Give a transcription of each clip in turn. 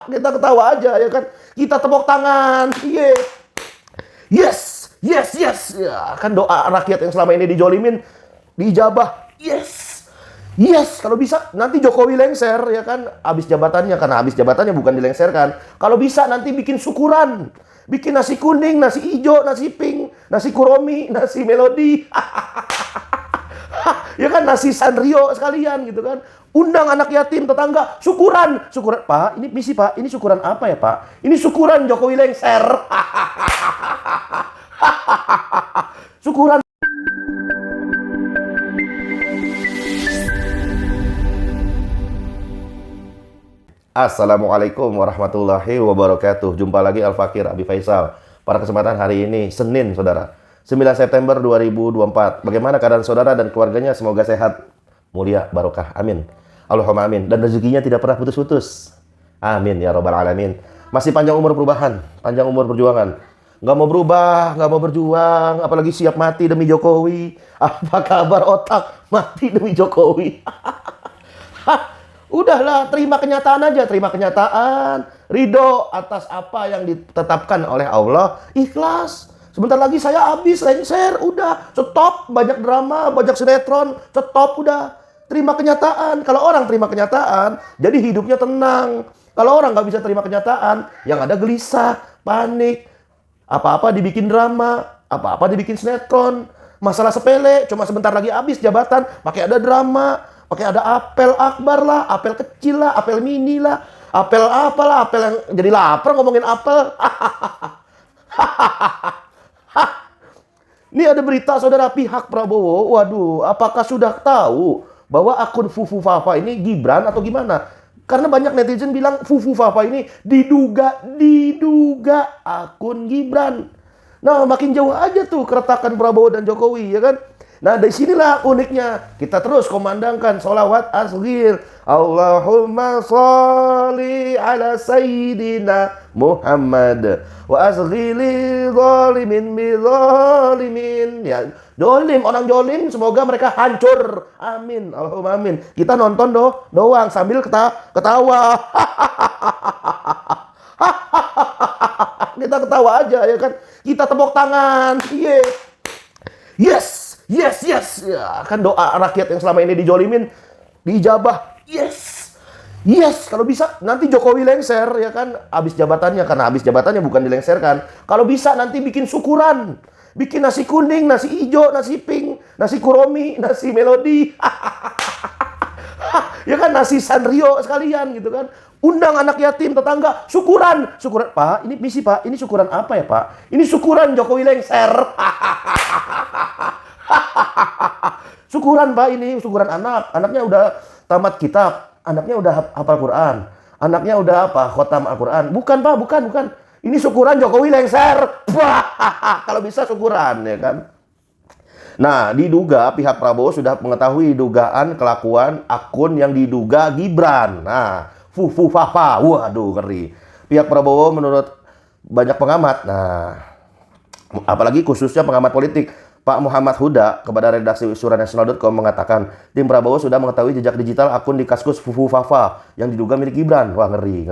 Kita ketawa aja ya kan. Kita tepuk tangan. Yeah. Yes, yes, yes. Ya, kan doa rakyat yang selama ini dijolimin diijabah. Yes. Yes, kalau bisa nanti Jokowi lengser ya kan, habis jabatannya, karena habis jabatannya bukan dilengserkan. Kalau bisa nanti bikin syukuran. Bikin nasi kuning, nasi hijau, nasi pink, nasi kuromi, nasi melodi. Ya kan, nasi Sanrio sekalian gitu kan. Undang anak yatim, tetangga, syukuran. Syukuran, Pak, ini misi Pak, ini syukuran apa ya Pak? Ini syukuran Jokowi lengser. Syukuran. Assalamualaikum warahmatullahi wabarakatuh. Jumpa lagi Al-Fakir Abi Faisal. Pada kesempatan hari ini, Senin, saudara. 9 September 2024. Bagaimana keadaan saudara dan keluarganya? Semoga sehat, mulia, barokah. Amin. Allahumma amin. Dan rezekinya tidak pernah putus-putus. Amin ya robbal alamin. Masih panjang umur perubahan, panjang umur perjuangan. Nggak mau berubah, nggak mau berjuang, apalagi siap mati demi Jokowi. Apa kabar otak? Mati demi Jokowi. Udahlah, terima kenyataan aja, terima kenyataan. Ridho atas apa yang ditetapkan oleh Allah, ikhlas. Sebentar lagi saya habis lengser, udah stop, banyak drama, banyak sinetron, stop udah. Terima kenyataan. Kalau orang terima kenyataan, jadi hidupnya tenang. Kalau orang nggak bisa terima kenyataan, yang ada gelisah, panik, apa-apa dibikin drama, apa-apa dibikin sinetron. Masalah sepele, cuma sebentar lagi habis jabatan, pakai ada drama, pakai ada apel akbar lah, apel kecil lah, apel mini lah, apel apalah, apel yang jadi lapar ngomongin apel. Ini ada berita saudara, pihak Prabowo. Waduh, apakah sudah tahu bahwa akun Fufu Fafa ini Gibran atau gimana? Karena banyak netizen bilang Fufu Fafa ini diduga akun Gibran. Nah, makin jauh aja tuh keretakan Prabowo dan Jokowi, ya kan? Nah, dari sinilah uniknya. Kita terus komandangkan sholawat asghir. Allahumma sholli ala sayyidina Muhammad. Wa asghili zalimin bi zalimin. Ya, jolim, orang jolim semoga mereka hancur. Amin. Allahumma amin. Kita nonton doang sambil ketawa. Kita ketawa aja ya kan. Kita tepuk tangan. Yeah. Yes. Yes, yes. Ya, kan doa rakyat yang selama ini dijolimin diijabah. Yes. Yes, kalau bisa nanti Jokowi lengser ya kan, habis jabatannya, karena habis jabatannya bukan dilengserkan. Kalau bisa nanti bikin syukuran. Bikin nasi kuning, nasi hijau, nasi pink, nasi kuromi, nasi melodi. Ya kan, nasi Sanrio sekalian gitu kan. Undang anak yatim, tetangga, syukuran. Syukuran, Pak, ini misi Pak, ini syukuran apa ya Pak? Ini syukuran Jokowi lengser. Syukuran Pak, ini syukuran anaknya udah tamat kitab, anaknya udah hafal Quran, anaknya udah apa, khotam Al-Quran. Bukan Pak, bukan. Ini syukuran Jokowi lengser. Kalau bisa syukuran ya kan. Nah, diduga pihak Prabowo sudah mengetahui dugaan kelakuan akun yang diduga Gibran. Nah, Fufu Fafa, waduh ngeri. Pihak Prabowo menurut banyak pengamat, nah apalagi khususnya pengamat politik, Pak Muhammad Huda kepada redaksi surannasional.com mengatakan, tim Prabowo sudah mengetahui jejak digital akun di Kaskus Fufu Fafa yang diduga milik Gibran. Wah, ngeri.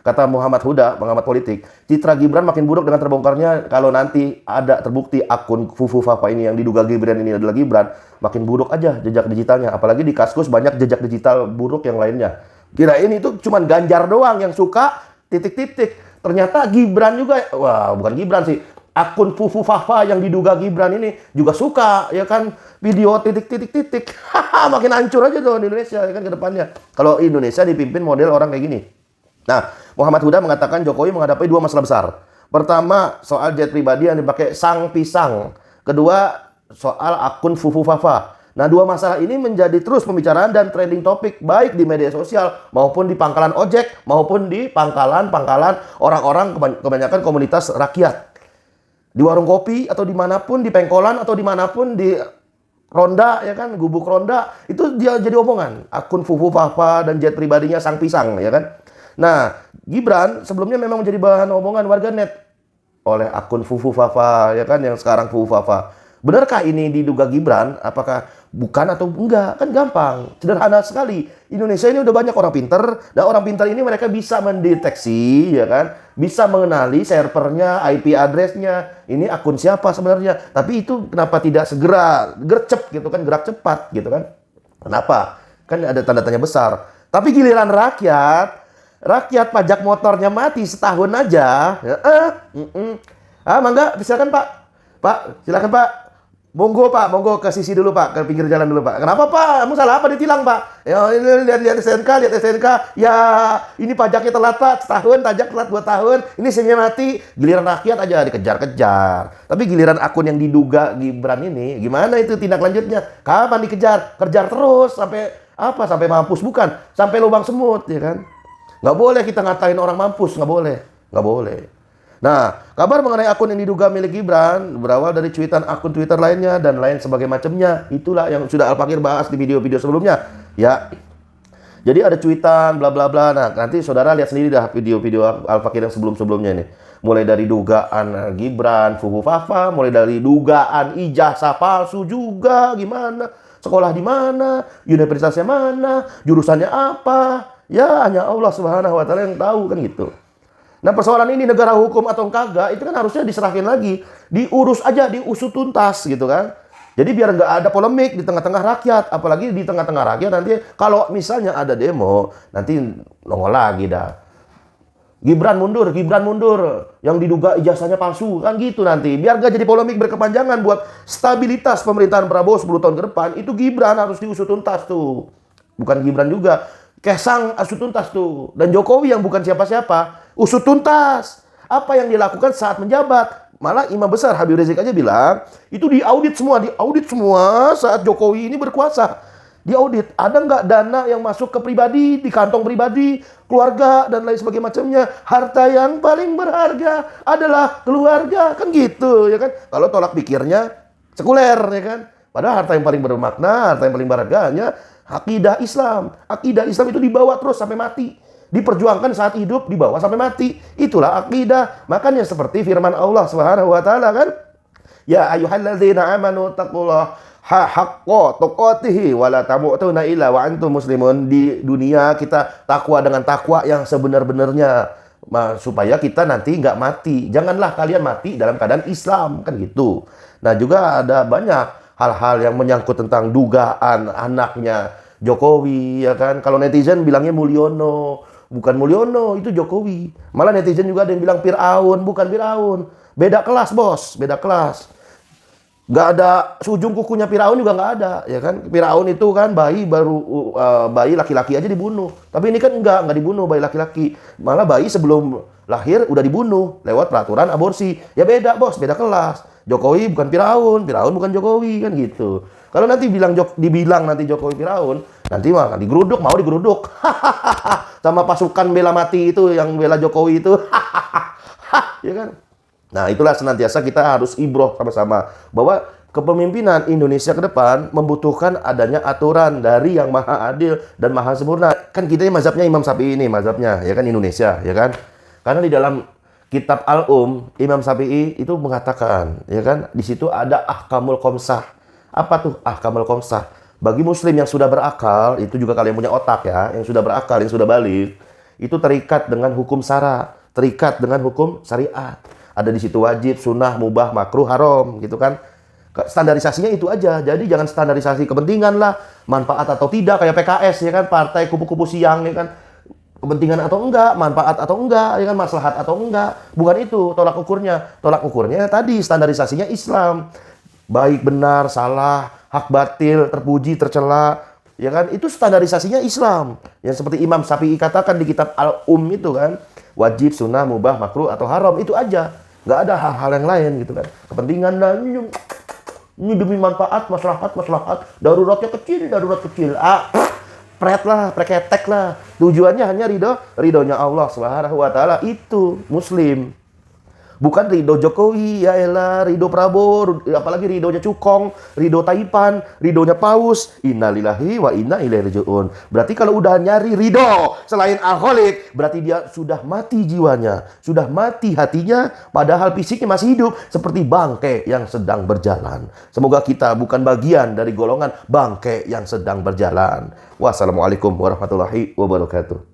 Kata Muhammad Huda, pengamat politik, citra Gibran makin buruk dengan terbongkarnya kalau nanti ada terbukti akun Fufu Fafa ini yang diduga Gibran ini adalah Gibran, makin buruk aja jejak digitalnya. Apalagi di Kaskus banyak jejak digital buruk yang lainnya. Kirain itu cuma Ganjar doang yang suka titik-titik. Ternyata Gibran juga. Wah, bukan Gibran sih. Akun Fufu Fafa yang diduga Gibran ini juga suka, ya kan, video titik-titik. Makin hancur aja tuh di Indonesia, ya kan, ke depannya. Kalau Indonesia dipimpin model orang kayak gini. Nah, Muhammad Huda mengatakan Jokowi menghadapi dua masalah besar. Pertama, soal jet pribadi yang dipakai sang pisang. Kedua, soal akun Fufu Fafa. Nah, dua masalah ini menjadi terus pembicaraan dan trending topik baik di media sosial maupun di pangkalan ojek maupun di pangkalan orang-orang, kebanyakan komunitas rakyat. Di warung kopi atau dimanapun, di pengkolan atau dimanapun, di ronda ya kan, gubuk ronda, itu dia jadi omongan. Akun Fufu Fafa dan jet pribadinya sang pisang ya kan. Nah, Gibran sebelumnya memang menjadi bahan omongan warganet oleh akun Fufu Fafa ya kan, yang sekarang Fufu Fafa. Benarkah ini diduga Gibran? Apakah bukan atau enggak, kan gampang, sederhana sekali. Indonesia ini udah banyak orang pinter, dan orang pinter ini mereka bisa mendeteksi, ya kan, bisa mengenali servernya, IP addressnya, ini akun siapa sebenarnya. Tapi itu kenapa tidak segera gercep gitu kan, gerak cepat gitu kan? Kenapa? Kan ada tanda tanya besar. Tapi giliran rakyat pajak motornya mati setahun aja, ya, mangga, silakan Pak. Pak, silakan Pak. Monggo Pak, monggo ke sisi dulu Pak, ke pinggir jalan dulu Pak. Kenapa Pak? Kamu salah apa ditilang Pak? Ya ini lihat STNK. Ya ini pajaknya telat Pak, setahun, pajak telat 2 tahun. Ini SIM-nya mati. Giliran rakyat aja dikejar-kejar. Tapi giliran akun yang diduga Gibran ini, gimana itu tindak lanjutnya? Kapan dikejar? Kejar terus sampai apa? Sampai mampus bukan? Sampai lubang semut, ya kan? Nggak boleh kita ngatain orang mampus, nggak boleh. Nggak boleh. Nah, kabar mengenai akun yang diduga milik Gibran berawal dari cuitan akun Twitter lainnya dan lain sebagainya macamnya. Itulah yang sudah Al-Fakir bahas di video-video sebelumnya. Ya. Jadi ada cuitan bla bla bla. Nah, nanti saudara lihat sendiri dah video-video Al-Fakir yang sebelum-sebelumnya ini. Mulai dari dugaan Gibran, Fufu Fafa, mulai dari dugaan ijazah palsu juga gimana, sekolah di mana, universitasnya mana, jurusannya apa. Ya, hanya Allah Subhanahu wa taala yang tahu kan gitu. Nah, persoalan ini negara hukum atau kagak, itu kan harusnya diserahin lagi. Diurus aja, diusut tuntas gitu kan. Jadi biar nggak ada polemik di tengah-tengah rakyat. Apalagi di tengah-tengah rakyat nanti kalau misalnya ada demo, nanti nongol lagi dah. Gibran mundur. Yang diduga ijazahnya palsu. Kan gitu nanti. Biar nggak jadi polemik berkepanjangan buat stabilitas pemerintahan Prabowo 10 tahun ke depan. Itu Gibran harus diusut tuntas tuh. Bukan Gibran juga. Kesang usut tuntas tuh. Dan Jokowi yang bukan siapa-siapa, usut tuntas. Apa yang dilakukan saat menjabat. Malah Imam Besar Habib Rizik aja bilang, itu diaudit semua saat Jokowi ini berkuasa. Diaudit, ada nggak dana yang masuk ke pribadi, di kantong pribadi, keluarga, dan lain sebagainya macamnya. Harta yang paling berharga adalah keluarga. Kan gitu, ya kan. Kalau tolak pikirnya, sekuler, ya kan. Padahal harta yang paling bermakna, harta yang paling berharga hanya akidah Islam. Akidah Islam itu dibawa terus sampai mati. Diperjuangkan saat hidup, dibawa sampai mati. Itulah akidah. Makanya seperti firman Allah Subhanahu wa taala kan, ya ayyuhalladzina amanu taqullaha haqqa tuqatih wa la tamutunna illa wa antum muslimun. Di dunia kita takwa dengan takwa yang sebenar-benarnya, supaya kita nanti nggak mati. Janganlah kalian mati dalam keadaan Islam, kan gitu. Nah, juga ada banyak hal-hal yang menyangkut tentang dugaan anaknya Jokowi, ya kan. Kalau netizen bilangnya Mulyono, bukan Mulyono, itu Jokowi. Malah netizen juga ada yang bilang Firaun, bukan Firaun. Beda kelas, bos, beda kelas. Nggak ada seujung kukunya Firaun juga nggak ada, ya kan. Firaun itu kan bayi bayi laki-laki aja dibunuh. Tapi ini kan nggak dibunuh bayi laki-laki. Malah bayi sebelum lahir udah dibunuh lewat peraturan aborsi. Ya beda, bos, beda kelas. Jokowi bukan Firaun bukan Jokowi, kan gitu. Kalau nanti dibilang nanti Jokowi Firaun, nanti mah digeruduk, mau digeruduk. Sama pasukan bela mati itu yang bela Jokowi itu. Ya kan? Nah, itulah senantiasa kita harus ibroh sama-sama bahwa kepemimpinan Indonesia ke depan membutuhkan adanya aturan dari yang maha adil dan maha sempurna. Kan kita ini mazhabnya Imam Syafi'i ini, mazhabnya ya kan Indonesia, ya kan? Karena di dalam Kitab Imam Syafi'i itu mengatakan, ya kan, di situ ada ahkamul khamsah. Apa tuh ahkamul khamsah? Bagi muslim yang sudah berakal, itu juga kalian punya otak ya, yang sudah berakal, yang sudah balik, itu terikat dengan hukum syara, terikat dengan hukum syariat. Ada di situ wajib, sunnah, mubah, makruh, haram, gitu kan. Standarisasinya itu aja. Jadi jangan standarisasi kepentingan lah, manfaat atau tidak kayak PKS, ya kan, partai kupu-kupu siang, ya kan. Kepentingan atau enggak, manfaat atau enggak, ya kan, maslahat atau enggak. Bukan itu tolak ukurnya. Tolak ukurnya tadi standarisasinya Islam. Baik, benar, salah, hak batil, terpuji, tercela, ya kan? Itu standarisasinya Islam. Yang seperti Imam Syafi'i katakan di kitab itu kan, wajib, sunnah, mubah, makruh atau haram, itu aja. Nggak ada hal-hal yang lain gitu kan. Kepentingan dan ini demi manfaat, maslahat, darurat kecil. Preketek lah. Tujuannya hanya ridhonya Allah Subhanahu wa taala, itu muslim. Bukan ridho Jokowi, ya elah, ridho Prabowo, apalagi ridhonya Cukong, ridho Taipan, ridhonya Paus. Innalillahi wa inna ilaihi rajiun. Berarti kalau udah nyari ridho selain alkoholik, berarti dia sudah mati jiwanya, sudah mati hatinya, padahal fisiknya masih hidup seperti bangke yang sedang berjalan. Semoga kita bukan bagian dari golongan bangke yang sedang berjalan. Wassalamualaikum warahmatullahi wabarakatuh.